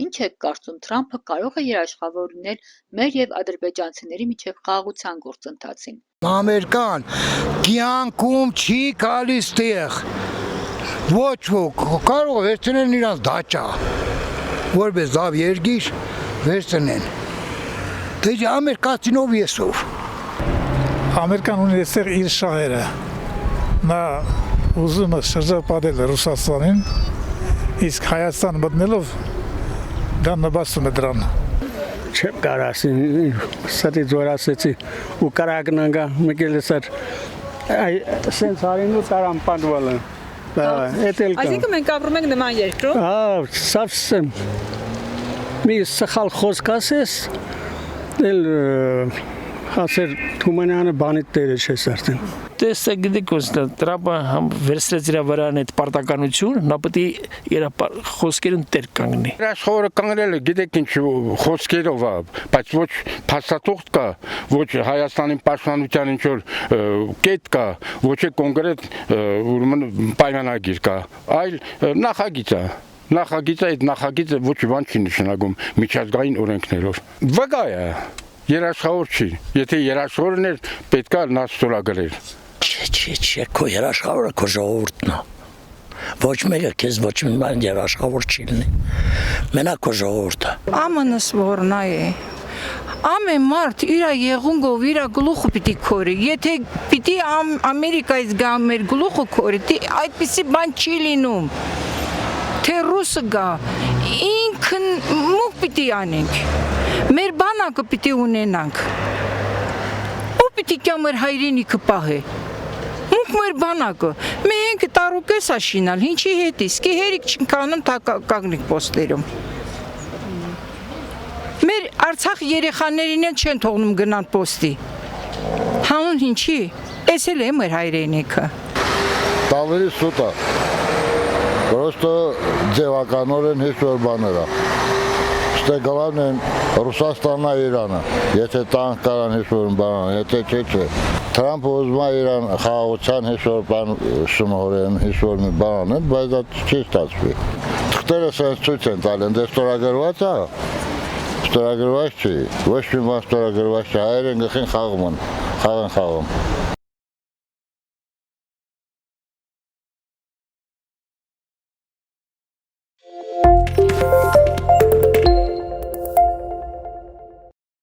Ինչ եք կարծում, Թրամփը կարող է երաշխավոր լինել մեր եւ ադրբեջանցիների միջև խաղաղության գործընթացին։ Ամերիկան կյանքում չի գալիս տեղ։ Ոչ ոք կարող է վերցնել իրանց դաճա, որպես լավ երկիր վերցնեն։ Դե ամերիկացինով եսով։ Ամերիկան ունի այստեղ իր շահերը։ Նա ուզում է շրջապատել Ռուսաստանին, իսկ Հայաստան մտնելով դա նպաստում է դրան։ Չեմ կարող ասել, սա ձոր ասեցի ու կարագնանգա մեկել էսար սենց արինու տարան պանդվալը։ Այսինքն մենք ապրում ենք նման երկրում։ Совсем։ Մի սխալ խոսք ասես, էլ ասեր Թումանյանը բանի տերը չես արդեն։ Տեսա գիտեք ոնց Տրամպը վերցրեց իր վրան այդ պարտականություն, նա պետք է իր խոսքերուն տեր կանգնի։ Երաշխավորը կանգնել է գիտեք ինչ խոսքերով, բայց ոչ փաստաթուղթ կա, ոչ Հայաստանի պաշտպանության ինչ որ կետ կա, ոչ է կոնկրետ ուրեմն պայմանագիր կա, այլ նախագիծ է։ Նախագիծը այդ նախագիծը ոչ բան չի նշանակում միջազգային օրենքներով։ Վկա է, երաշխավոր չի։ Եթե երաշխավորն էր, պետք է նա ստորագրեր։ Չէ, քո երաշխավորը քո ժողովուրդն է։ Ոչ մեկը քեզ ոչ մի բան երաշխավոր չի լինի։ Մենակ քո ժողովուրդը։ ԱՄՆ-ս որնա է։ Ամեն մարդ իր եղունգով իր գլուխը պիտի քորի։ Եթե պիտի Ամերիկայից գա մեր գլուխը քորի, այդպիսի բան չի լինում։ Թե ռուսը գա, ինքն մուկ պիտի անենք, մեր բանակը պիտի ունենանք, ու պիտի կյա մեր հայրենիքը պահե, մուկ մեր բանակը, մենք տարուկես աշինալ, հինչի հետ իսկի հերիք չնկանում կագնիկ պոստերում։ Մեր Արցախ երեխաներին էլ չեն թողնում գնան պոստի, հանուն հինչի, ես էլ է մեր հայրենիքը։ Տալերի սուտ է։ Просто ձևականորեն հիշոր բաները։ Ստեգալան են Ռուսաստանն է Իրանը, եթե տանք կարան հիշոր բան, եթե չէ։ Թրամփը ուզում է Իրան խաղաղության հիշոր բան շնորհեն, հիշոր մի բան են, բայց դա չի ստացվի։ Թղթերը սենց ցույց են տալի, դե ստորագրված է։ Ստորագրված չի, ոչ մի բան ստորագրված չի, հայերեն գլխին խաղում են, խաղում։ Thank you.